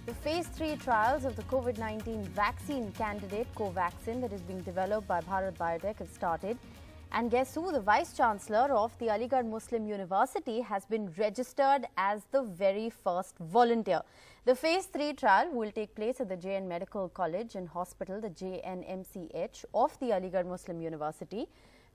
The Phase 3 trials of the COVID-19 vaccine candidate Covaxin that is being developed by Bharat Biotech have started. And guess who? The Vice-Chancellor of the Aligarh Muslim University has been registered as the very first volunteer. The Phase 3 trial will take place at the JN Medical College and Hospital, the JNMCH of the Aligarh Muslim University.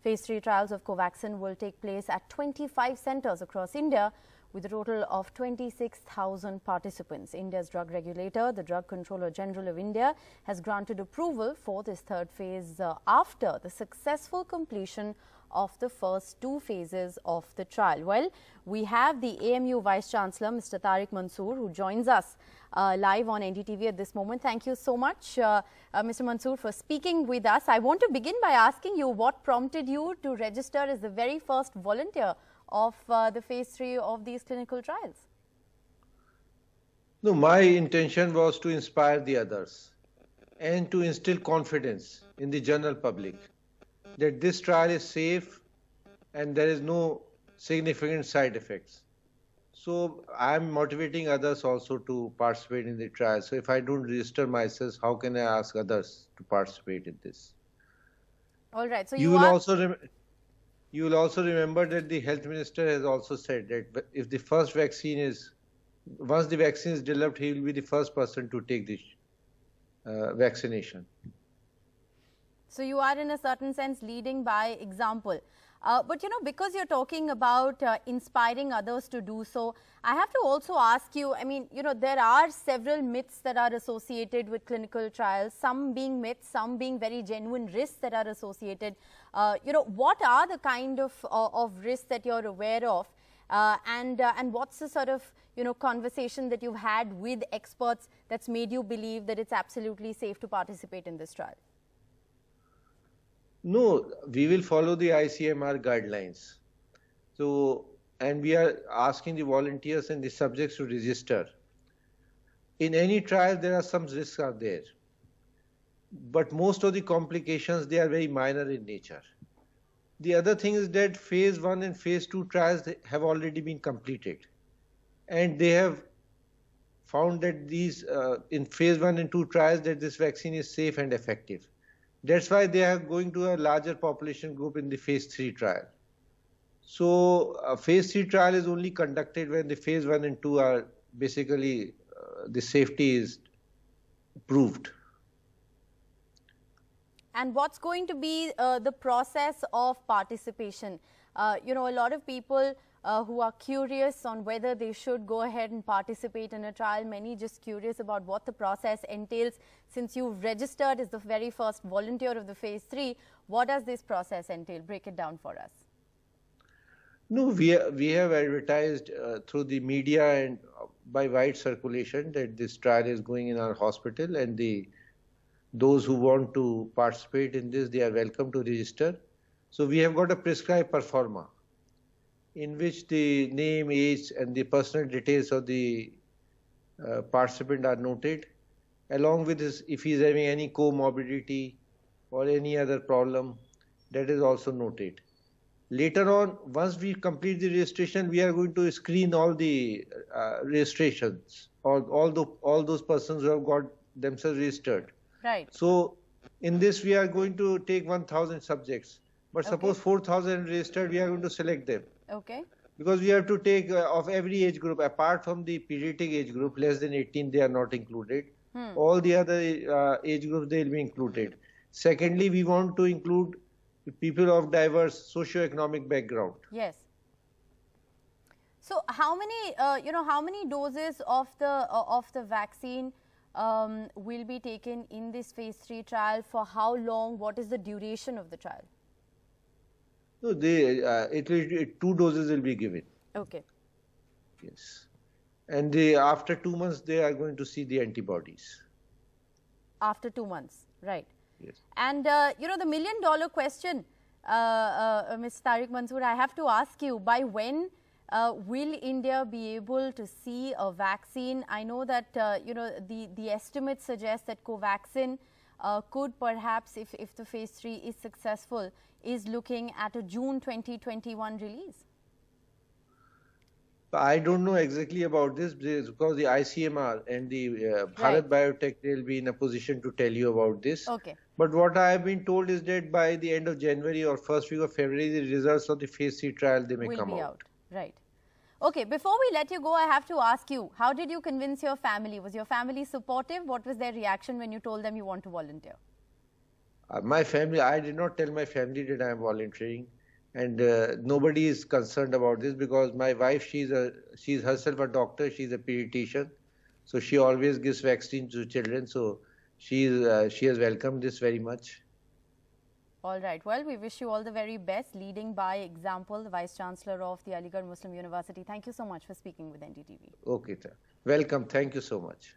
Phase 3 trials of Covaxin will take place at 25 centres across India, with a total of 26,000 participants. India's drug regulator, the Drug Controller General of India, has granted approval for this third phase after the successful completion of the first two phases of the trial. Well, we have the AMU Vice-Chancellor, Mr. Tariq Mansoor, who joins us live on NDTV at this moment. Thank you so much, Mr. Mansoor, for speaking with us. I want to begin by asking you what prompted you to register as the very first volunteer of the Phase 3 of these clinical trials? No, my intention was to inspire the others and to instill confidence in the general public that this trial is safe and there is no significant side effects. So I am motivating others also to participate in the trial. So if I don't register myself, how can I ask others to participate in this? All right. So you will also remember that the health minister has also said that if the first vaccine is, once the vaccine is developed, he will be the first person to take this vaccination. So you are in a certain sense leading by example. But you know, because you're talking about inspiring others to do so, I have to also ask you, I mean, you know, there are several myths that are associated with clinical trials, some being myths, some being very genuine risks that are associated. You know, what are the kind of risks that you're aware of? And what's the sort of, you know, conversation that you've had with experts that's made you believe that it's absolutely safe to participate in this trial? No, we will follow the ICMR guidelines. So, and we are asking the volunteers and the subjects to register. In any trial, there are some risks are there. But most of the complications, they are very minor in nature. The other thing is that Phase 1 and Phase 2 trials have already been completed. And they have found that these, in Phase 1 and 2 trials, that this vaccine is safe and effective. That's why they are going to a larger population group in the Phase 3 trial. So a Phase 3 trial is only conducted when the Phase 1 and 2 are basically the safety is proved. And what's going to be the process of participation? You know, a lot of people who are curious on whether they should go ahead and participate in a trial, many just curious about what the process entails. Since you've registered as the very first volunteer of the Phase 3, what does this process entail? Break it down for us. No, we have advertised through the media and by wide circulation that this trial is going in our hospital, and those who want to participate in this, they are welcome to register. So we have got a prescribed performa in which the name, age and the personal details of the participant are noted, along with his, if he is having any comorbidity or any other problem, that is also noted. Later on, once we complete the registration, we are going to screen all the registrations, or all those persons who have got themselves registered. Right. So in this, we are going to take 1,000 subjects. But suppose 4,000 registered, we are going to select them. Okay. Because we have to take of every age group, apart from the pediatric age group, less than 18, they are not included. All the other age groups, they will be included. Secondly, we want to include people of diverse socio-economic background. Yes. So how many, you know, how many doses of the vaccine will be taken in this Phase 3 trial? For how long? What is the duration of the trial? No, 2 doses will be given. Okay. Yes. And after 2 months, they are going to see the antibodies. After 2 months, right. Yes. And, you know, the million-dollar question, Mr. Tariq Mansoor, I have to ask you, by when will India be able to see a vaccine? I know that, you know, the estimates suggest that Covaxin could perhaps, if the Phase 3 is successful, is looking at a June 2021 release. I don't know exactly about this because the ICMR and the Right. Bharat Biotech, they'll be in a position to tell you about this. Okay. But what I have been told is that by the end of January or first week of February, the results of the Phase-3 trial, they may Will come be out. out. Right. Okay, before we let you go, I have to ask you, how did you convince your family? Was your family supportive? What was their reaction when you told them you want to volunteer? My family, I did not tell my family that I am volunteering, and nobody is concerned about this because my wife, she's herself a doctor, she's a pediatrician, so she always gives vaccine to children, so she has welcomed this very much. All right. Well, we wish you all the very best, leading by example, the Vice-Chancellor of the Aligarh Muslim University. Thank you so much for speaking with NDTV. Okay, sir. Welcome. Thank you so much.